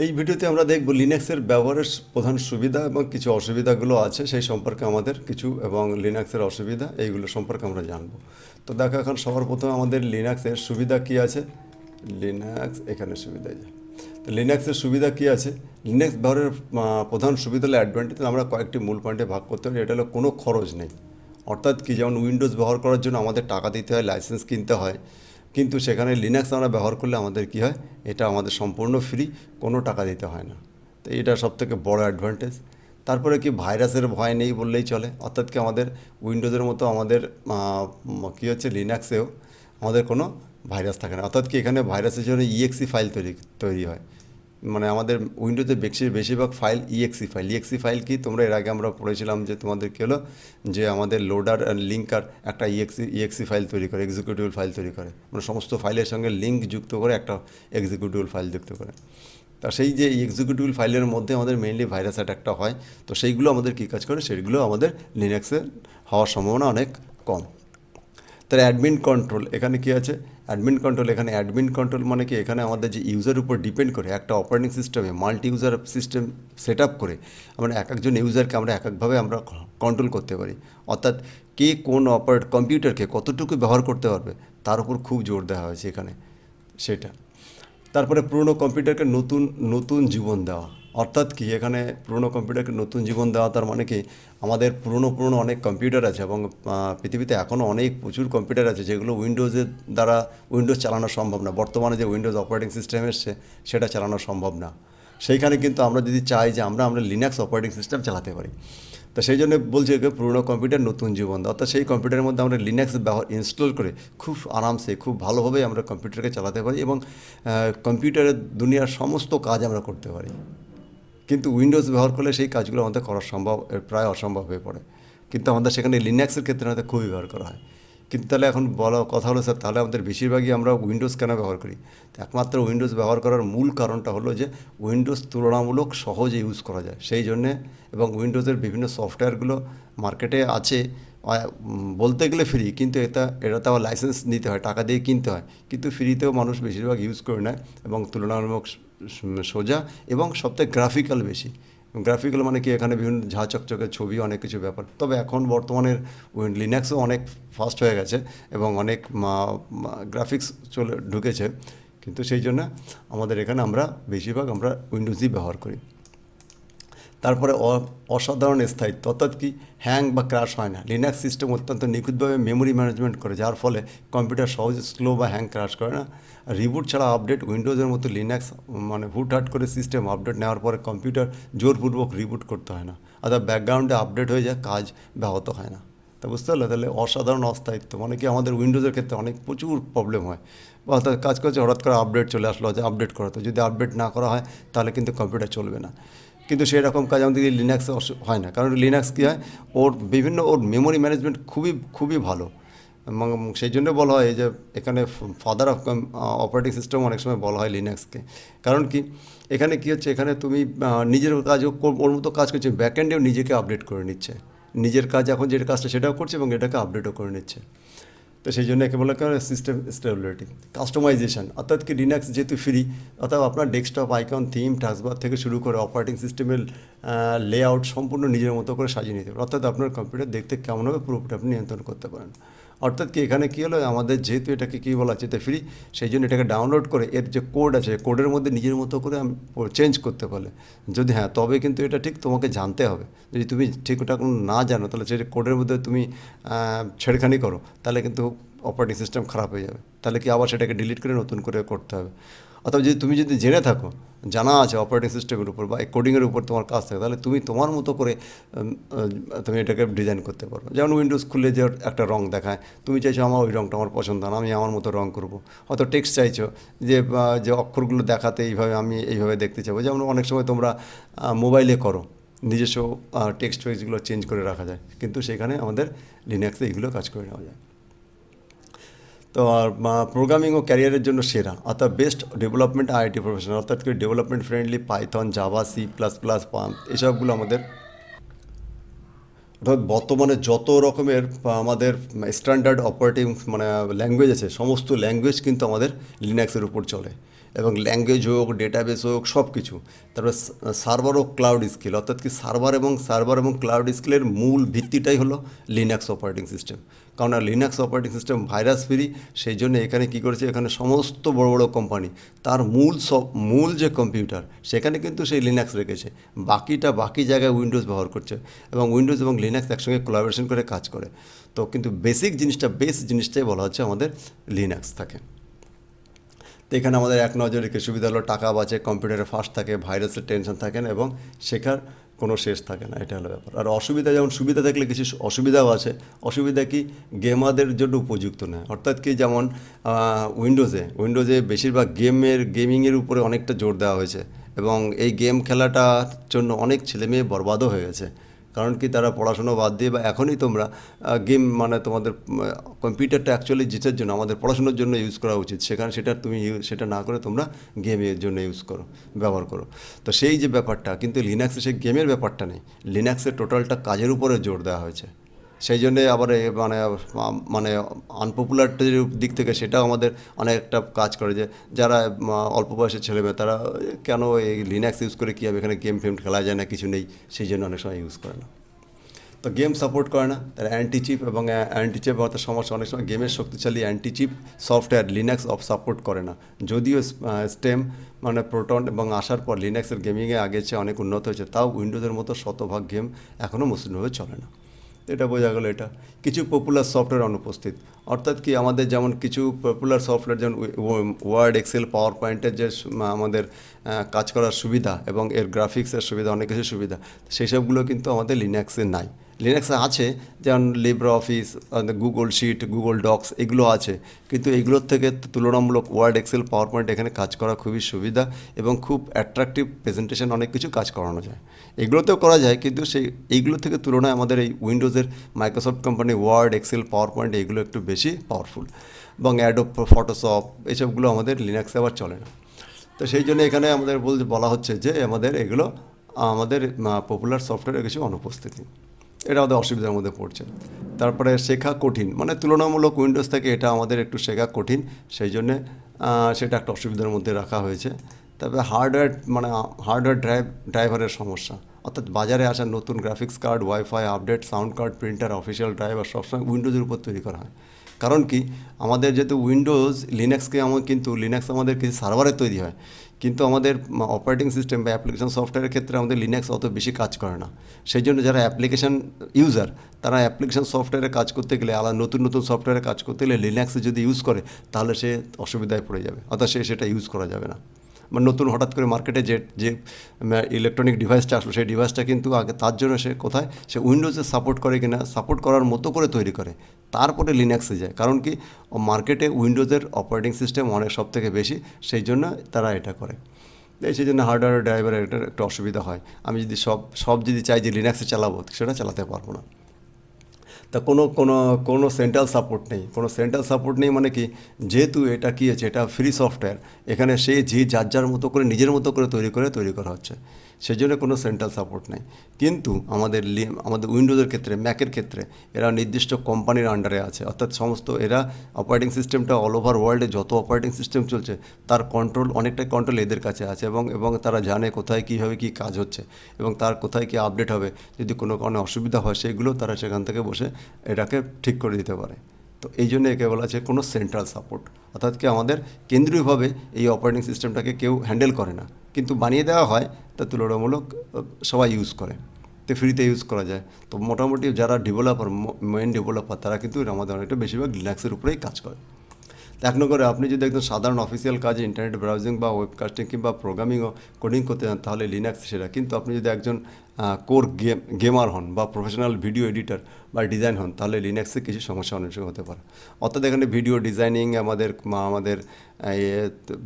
এই ভিডিওতে আমরা দেখব লিনাক্সের ব্যবহারের প্রধান সুবিধা এবং কিছু অসুবিধাগুলো আছে সেই সম্পর্কে আমাদের কিছু এবং লিনাক্সের অসুবিধা এইগুলো সম্পর্কে আমরা জানব। তো দেখো এখন সবার প্রথমে আমাদের লিনাক্সের সুবিধা কি আছে। লিনাক্স এখানে সুবিধা যায়। তো লিনাক্সের সুবিধা কি আছে, লিনাক্স ব্যবহারের প্রধান সুবিধা হলো অ্যাডভান্টেজ আমরা কয়েকটি মূল পয়েন্টে ভাগ করতে পারি। এটা হলো কোনো খরচ নেই, অর্থাৎ কি যেমন উইন্ডোজ ব্যবহার করার জন্য আমাদের টাকা দিতে হয়, লাইসেন্স কিনতে হয়, কিন্তু সেখানে লিনাক্স আমরা ব্যবহার করলে আমাদের কি হয়, এটা আমাদের সম্পূর্ণ ফ্রি, কোনো টাকা দিতে হয় না। তো এটা সবথেকে বড় অ্যাডভান্টেজ। তারপরে কি ভাইরাসের ভয় নেই বললেই চলে, অর্থাৎ কি আমাদের উইন্ডোজের মতো আমাদের কী হচ্ছে লিনাক্সেও আমাদের কোনো ভাইরাস থাকে না, অর্থাৎ কি এখানে ভাইরাসের জন্য ইএক্সি ফাইল তৈরি হয়। মানে আমাদের উইন্ডোতে বেশিরভাগ ফাইল ইএক্সি ফাইল কি তোমরা এর আগে আমরা পড়েছিলাম যে তোমাদের কী হলো যে আমাদের লোডার লিঙ্কার একটা ইএক্সি ফাইল তৈরি করে, এক্সিকিউটিভ ফাইল তৈরি করে, মানে সমস্ত ফাইলের সঙ্গে লিঙ্ক যুক্ত করে একটা এক্সিকিউটিভ ফাইল যুক্ত করে। তা সেই যে এক্সিকিউটিভ ফাইলের মধ্যে আমাদের মেইনলি ভাইরাস অ্যাটাকটা হয়। তো সেইগুলো আমাদের কী কাজ করে, সেইগুলো আমাদের লিনাক্সে হওয়ার সম্ভাবনা অনেক কম। তাহলে অ্যাডমিন কন্ট্রোল এখানে কি আছে, অ্যাডমিন কন্ট্রোল মানে কি এখানে আমাদের যে ইউজার উপর ডিপেন্ড করে একটা অপারেটিং সিস্টেমে multi user system set up করে আমরা এক একজন ইউজারকে আমরা এক একভাবে আমরা কন্ট্রোল করতে পারি, অর্থাৎ কে কোন কম্পিউটারকে কতটুকু ব্যবহার করতে পারবে তার উপর খুব জোর দেওয়া হয়েছে এখানে সেটা। তারপরে পুরনো কম্পিউটারকে নতুন নতুন জীবন দেওয়া, অর্থাৎ কি এখানে পুরনো কম্পিউটারকে নতুন জীবন দেওয়া তার মানে কি আমাদের পুরনো অনেক কম্পিউটার আছে এবং পৃথিবীতে এখনও অনেক প্রচুর কম্পিউটার আছে যেগুলো উইন্ডোজের দ্বারা উইন্ডোজ চালানো সম্ভব না। বর্তমানে যে উইন্ডোজ অপারেটিং সিস্টেম এসছে সেটা চালানো সম্ভব না। সেইখানে কিন্তু আমরা যদি চাই যে আমরা লিনাক্স অপারেটিং সিস্টেম চালাতে পারি, তো সেই জন্য বলছি যে পুরোনো কম্পিউটার নতুন জীবন দেওয়া, অর্থাৎ সেই কম্পিউটারের মধ্যে আমরা লিনাক্স ইনস্টল করে খুব আরামসে খুব ভালোভাবে আমরা কম্পিউটারকে চালাতে পারি এবং কম্পিউটারের দুনিয়ার সমস্ত কাজ আমরা করতে পারি। কিন্তু উইন্ডোজ ব্যবহার করলে সেই কাজগুলো আমাদের করা প্রায় অসম্ভব হয়ে পড়ে, কিন্তু আমাদের সেখানে লিনাক্সের ক্ষেত্রে আমাদের খুবই ব্যবহার করা হয়। কিন্তু তাহলে এখন বলা কথা হলো স্যার তাহলে আমাদের বেশিরভাগই আমরা উইন্ডোজ কেন ব্যবহার করি। তো একমাত্র উইন্ডোজ ব্যবহার করার মূল কারণটা হলো যে উইন্ডোজ তুলনামূলক সহজে ইউজ করা যায় সেই জন্যে, এবং উইন্ডোজের বিভিন্ন সফটওয়্যারগুলো মার্কেটে আছে বলতে গেলে ফ্রি, কিন্তু এটাতে আবার লাইসেন্স নিতে হয়, টাকা দিয়ে কিনতে হয়, কিন্তু ফ্রিতেও মানুষ বেশিরভাগ ইউজ করে নেয় এবং তুলনামূলক সোজা এবং সবথেকে গ্রাফিক্যাল বেশি। গ্রাফিক্যাল মানে কি এখানে বিভিন্ন ঝা চকচকে ছবি অনেক কিছু ব্যাপার। তবে এখন বর্তমানের লিনাক্সও অনেক ফাস্ট হয়ে গেছে এবং অনেক গ্রাফিক্স ঢুকেছে, কিন্তু সেই জন্য আমাদের এখানে আমরা বেশিরভাগ আমরা উইন্ডোজই ব্যবহার করি। তারপরে অসাধারণ স্থায়িত্ব, অর্থাৎ কি হ্যাং বা ক্র্যাশ হয় না। লিনাক্স সিস্টেম অত্যন্ত নিখুঁতভাবে মেমোরি ম্যানেজমেন্ট করে যার ফলে কম্পিউটার সহজে স্লো বা হ্যাং ক্র্যাশ করে না। রিবুট ছাড়া আপডেট, উইন্ডোজের মতো লিনাক্স মানে হুটহাট করে সিস্টেম আপডেট নেওয়ার পরে কম্পিউটার জোরপূর্বক রিবুট করতে হয় না, অর্থাৎ ব্যাকগ্রাউন্ডে আপডেট হয়ে যায়, কাজ ব্যাহত হয় না। তা বুঝতে পারলে, তাহলে অসাধারণ অস্থায়িত্ব মানে কি আমাদের উইন্ডোজের ক্ষেত্রে অনেক প্রচুর প্রবলেম হয়, বা অর্থাৎ কাজ করছে হঠাৎ করে আপডেট চলে আসলো যে আপডেট করা, তো যদি আপডেট না করা হয় তাহলে কিন্তু কম্পিউটার চলবে না। কিন্তু সেই রকম কাজ আমাদের লিনাক্সে হয় না, কারণ লিনাক্স কী হয় ওর মেমোরি ম্যানেজমেন্ট খুবই খুবই ভালো, এবং সেই জন্য বলা হয় যে এখানে ফাদার অফ অপারেটিং সিস্টেম অনেক সময় বলা হয় লিনাক্সকে। কারণ কি এখানে কী হচ্ছে, এখানে তুমি নিজের কাজ ওর মতো কাজ করছে, ব্যাকএন্ডেও নিজেকে আপডেট করে নিচ্ছে, নিজের কাজ এখন যেটা কাজটা সেটাও করছে এবং এটাকে আপডেটও করে নিচ্ছে। তো সেই জন্য একে বলা হয় সিস্টেম স্টেবিলিটি। কাস্টমাইজেশন, অর্থাৎ কি লিনাক্স যেহেতু ফ্রি, অর্থাৎ আপনার ডেস্কটপ আইকন থিম টাস্কবার থেকে শুরু করে অপারেটিং সিস্টেমের লেআউট সম্পূর্ণ নিজের মতো করে সাজিয়ে নিতে পারেন, অর্থাৎ আপনার কম্পিউটার দেখতে কেমন হবে পুরোপুরি আপনি নিয়ন্ত্রণ করতে পারেন। অর্থাৎ কি এখানে কী হলো, আমাদের যেহেতু এটাকে কী বলা হচ্ছে ফ্রি, সেই জন্য এটাকে ডাউনলোড করে এর যে কোড আছে কোডের মধ্যে নিজের মতো করে চেঞ্জ করতে পারলে, যদি হ্যাঁ তবে কিন্তু এটা ঠিক তোমাকে জানতে হবে। যদি তুমি ঠিক ওটা কোনো না জানো তাহলে সেই কোডের মধ্যে তুমি ছেড়খানি করো তাহলে কিন্তু অপারেটিং সিস্টেম খারাপ হয়ে যাবে, তাহলে কি আবার সেটাকে ডিলিট করে নতুন করে করতে হবে। অথবা তুমি যদি জেনে থাকো, জানা আছে অপারেটিং সিস্টেমের উপর বা কোডিংয়ের উপর তোমার কাজ থাকে, তাহলে তুমি তোমার মতো করে তুমি এটাকে ডিজাইন করতে পারো। যেমন উইন্ডোজ খুললে যে একটা রং দেখায়, তুমি চাইছো আমার ওই রংটা আমার পছন্দ না, আমি আমার মতো রং করবো। হয়তো টেক্সট চাইছো যে অক্ষরগুলো দেখাতে এইভাবে আমি এইভাবে দেখতে চাবো, যেমন অনেক সময় তোমরা মোবাইলে করো, নিজস্ব টেক্সট ফেক্সগুলো চেঞ্জ করে রাখা যায়, কিন্তু সেখানে আমাদের লিনাক্সে এইগুলো কাজ করে নেওয়া যায়। তো আর প্রোগ্রামিং ও ক্যারিয়ারের জন্য সেরা, অর্থাৎ বেস্ট ডেভেলপমেন্ট আইআইটি প্রফেশনাল, অর্থাৎ কি development friendly Python Java C++ pump এসবগুলো আমাদের, অর্থাৎ বর্তমানে যত রকমের আমাদের স্ট্যান্ডার্ড অপারেটিং মানে ল্যাঙ্গুয়েজ আছে সমস্ত ল্যাঙ্গুয়েজ কিন্তু আমাদের লিনাক্সের উপর চলে। এবং ল্যাঙ্গুয়েজ হোক, ডেটাবেস হোক, সব কিছু। তারপরে সার্ভার ও ক্লাউড স্কিল, অর্থাৎ কি সার্ভার এবং ক্লাউড স্কিলের মূল ভিত্তিটাই হলো লিনাক্স অপারেটিং সিস্টেম। কারণ Linux operating system virus free, সেই জন্য এখানে কী করেছে, এখানে সমস্ত বড় বড় কোম্পানি তার মূল যে কম্পিউটার সেখানে কিন্তু সেই লিনাক্স রেখেছে, বাকি জায়গায় উইন্ডোজ ব্যবহার করছে, এবং উইন্ডোজ এবং লিনাক্স একসঙ্গে কোলাবোরেশন করে কাজ করে। তো কিন্তু বেস জিনিসটাই বলা হচ্ছে আমাদের লিনাক্স থাকে। তো এখানে আমাদের এক নজরে কি সুবিধা হলো, টাকা বাঁচে, কম্পিউটারে ফাস্ট থাকে, ভাইরাসের টেনশন থাকে না, এবং শেখার কোনো শেষ থাকে না, এটা হলো ব্যাপার। আর অসুবিধা, যেমন সুবিধা থাকলে কিছু অসুবিধাও আছে। অসুবিধা কি, গেমারদের জন্য উপযুক্ত নয়। অর্থাৎ কি, যেমন উইন্ডোজে বেশিরভাগ গেমিংয়ের উপরে অনেকটা জোর দেওয়া হয়েছে, এবং এই গেম খেলাটার জন্য অনেক ছেলেমেয়ে বরবাদও হয়ে গেছে। কারণ কি, তারা পড়াশুনো বাদ দিয়ে, বা এখনই তোমরা গেম, মানে তোমাদের কম্পিউটারটা অ্যাকচুয়ালি জিতের জন্য, আমাদের পড়াশোনার জন্য ইউজ করা উচিত, সেখানে সেটা না করে তোমরা গেমের জন্য ব্যবহার করো। তো সেই যে ব্যাপারটা, কিন্তু লিনাক্সে সেই গেমের ব্যাপারটা নেই, লিনাক্সের টোটালটা কাজের উপরে জোর দেওয়া হয়েছে। সেই জন্যে আবার মানে আনপপুলারটির দিক থেকে সেটাও আমাদের অনেকটা কাজ করে, যে যারা অল্প বয়সের ছেলেমেয়ে, তারা কেন এই লিনাক্স ইউজ করে কী হবে, এখানে গেম খেলা যায় না, কিছু নেই, সেই জন্য অনেক সময় ইউজ করে না। তো গেম সাপোর্ট করে না, তার অ্যান্টিচিপ এবং অ্যান্টিচিপ হওয়ার সমস্যা, অনেক সময় গেমের শক্তিশালী অ্যান্টিচিপ সফটওয়্যার লিনাক্স সাপোর্ট করে না। যদিও স্টেম, মানে প্রোটন এবং আসার পর লিনাক্সের গেমিংয়ে আগের চেয়ে অনেক উন্নত হয়েছে, তাও উইন্ডোজের মতো শতভাগ গেম এখনও মসৃণভাবে চলে না। এটা বোঝা গেল। এটা কিছু পপুলার সফটওয়্যার অনুপস্থিত, অর্থাৎ কি, আমাদের যেমন কিছু পপুলার সফটওয়্যার, যেমন ওয়ার্ড, এক্সেল, পাওয়ার পয়েন্টের যে আমাদের কাজ করার সুবিধা এবং এর গ্রাফিক্সের সুবিধা, অনেক কিছু সুবিধা, সেই সবগুলো কিন্তু আমাদের লিনাক্সে নাই। লিনাক্সে আছে, যেমন Libre Office, Google Sheet, Google Docs, এগুলো আছে, কিন্তু এইগুলোর থেকে তুলনামূলক ওয়ার্ড, এক্সেল, পাওয়ার পয়েন্ট এখানে কাজ করা খুবই সুবিধা, এবং খুব অ্যাট্রাকটিভ প্রেজেন্টেশন, অনেক কিছু কাজ করানো যায়। এগুলোতেও করা যায়, কিন্তু এইগুলো থেকে তুলনায় আমাদের এই উইন্ডোজের Microsoft company Word, Excel, PowerPoint এগুলো একটু বেশি পাওয়ারফুল, এবং অ্যাডোব, ফটোশপ, এইসবগুলো আমাদের লিনাক্সে আবার চলে না। তো সেই জন্য এখানে আমাদের বলা হচ্ছে যে এগুলো আমাদের পপুলার সফটওয়্যারের কিছু অনুপস্থিতি, এটা আমাদের অসুবিধার মধ্যে পড়ছে। তারপরে শেখা কঠিন, মানে তুলনামূলক উইন্ডোজ থেকে এটা আমাদের একটু শেখা কঠিন, সেই জন্যে সেটা একটা অসুবিধার মধ্যে রাখা হয়েছে। তারপরে হার্ডওয়্যার ড্রাইভারের সমস্যা, অর্থাৎ বাজারে আসা নতুন graphics card, wifi update, sound card, printer, official driver সবসময় উইন্ডোজের উপর তৈরি করা হয়। কারণ কি, আমাদের যেহেতু কিন্তু লিনাক্স আমাদের কিছু সার্ভারে তৈরি হয়, কিন্তু আমাদের অপারেটিং সিস্টেম বা অ্যাপ্লিকেশন সফটওয়্যারের ক্ষেত্রে আমাদের লিনাক্স অত বেশি কাজ করে না। সেই জন্য যারা অ্যাপ্লিকেশন ইউজার, তারা অ্যাপ্লিকেশন সফটওয়্যারে কাজ করতে গেলে, নতুন সফটওয়্যারে কাজ করতে গেলে লিনাক্সে যদি ইউজ করে, তাহলে সে অসুবিধায় পড়ে যাবে, অর্থাৎ সেটা ইউজ করা যাবে না। বা নতুন হঠাৎ করে মার্কেটে যে ইলেকট্রনিক ডিভাইসটা আসলো, সেই ডিভাইসটা কিন্তু আগে তার জন্য সে উইন্ডোজে সাপোর্ট করে কিনা, সাপোর্ট করার মতো করে তৈরি করে, তারপরে লিনাক্সে যায়। কারণ কি, মার্কেটে উইন্ডোজের অপারেটিং সিস্টেম অনেক সব থেকে বেশি, সেই জন্য তারা এটা করে। সেই জন্য হার্ডওয়্যার ড্রাইভারের একটা অসুবিধা হয়। আমি যদি সব যদি চাই যে লিনাক্সে চালাবো, সেটা চালাতে পারবো না। তা কোনো সেন্ট্রাল সাপোর্ট নেই, মানে কি, যেহেতু এটা কী আছে, এটা ফ্রি সফটওয়্যার, এখানে যার মতো করে নিজের মতো করে তৈরি করা হচ্ছে, সেই জন্য কোনো সেন্ট্রাল সাপোর্ট নেই। কিন্তু আমাদের উইন্ডোজের ক্ষেত্রে, ম্যাকের ক্ষেত্রে এরা নির্দিষ্ট কোম্পানির আন্ডারে আছে, অর্থাৎ এরা অপারেটিং সিস্টেমটা অল ওভার ওয়ার্ল্ডে যত অপারেটিং সিস্টেম চলছে, তার অনেকটাই কন্ট্রোল এদের কাছে আছে, এবং তারা জানে কোথায় কীভাবে কী কাজ হচ্ছে, এবং তার কোথায় কী আপডেট হবে, যদি কোনো কারণে অসুবিধা হয়, সেগুলো তারা সেখান থেকে বসে এটাকে ঠিক করে দিতে পারে। তো এই জন্য একে বলা আছে কোনো সেন্ট্রাল সাপোর্ট, অর্থাৎ কি, আমাদের কেন্দ্রীয়ভাবে এই অপারেটিং সিস্টেমটাকে কেউ হ্যান্ডেল করে না, কিন্তু বানিয়ে দেওয়া হয়, তা তুলনামূলক সবাই ইউজ করে, তো ফ্রিতে ইউজ করা যায়। তো মোটামুটি যারা মেন ডেভেলপার, তারা কিন্তু আমাদের অনেকটা বেশিরভাগ লিনাক্সের উপরেই কাজ করে। তো এক নম্বরে, আপনি যদি একদম সাধারণ অফিসিয়াল কাজে ইন্টারনেট ব্রাউজিং বা ওয়েবকাস্টিং কিংবা কোডিং করতে চান, তাহলে লিনাক্স সেরা। কিন্তু আপনি যদি একজন গেমার হন, বা প্রফেশনাল ভিডিও এডিটর বা ডিজাইন হন, তাহলে লিনাক্সে কিছু সমস্যা অনেক সময় হতে পারে। অর্থাৎ এখানে ভিডিও ডিজাইনিং, আমাদের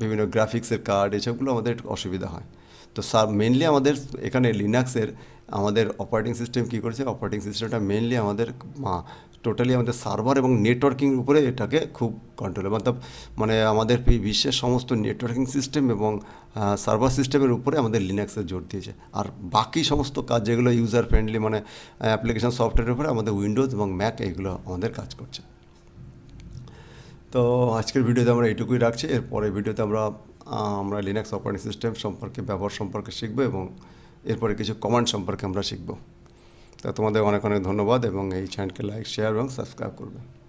বিভিন্ন গ্রাফিক্সের কার্ড, এসবগুলো আমাদের একটু অসুবিধা হয়। তো মেনলি আমাদের এখানে লিনাক্সের আমাদের অপারেটিং সিস্টেম কী করেছে, অপারেটিং সিস্টেমটা মেনলি আমাদের টোটালি আমাদের সার্ভার এবং নেটওয়ার্কিংয়ের উপরে এটাকে খুব কন্ট্রোল, মানে আমাদের বিশ্বের সমস্ত নেটওয়ার্কিং সিস্টেম এবং সার্ভার সিস্টেমের উপরে আমাদের লিনাক্সের জোর দিয়েছে। আর বাকি সমস্ত কাজ যেগুলো ইউজার ফ্রেন্ডলি, মানে অ্যাপ্লিকেশন সফটওয়্যারের উপরে আমাদের উইন্ডোজ এবং ম্যাক এইগুলো আমাদের কাজ করছে। তো আজকের ভিডিওতে আমরা এইটুকুই রাখছি। এরপরে ভিডিওতে আমরা আমরা লিনাক্স অপারেটিং সিস্টেম সম্পর্কে ব্যবহার সম্পর্কে শিখব এবং এরপরে কিছু কমান্ড সম্পর্কে আমরা শিখব। তা তোমাদের অনেক অনেক ধন্যবাদ এবং এই চ্যানেলকে লাইক শেয়ার এবং সাবস্ক্রাইব করবে।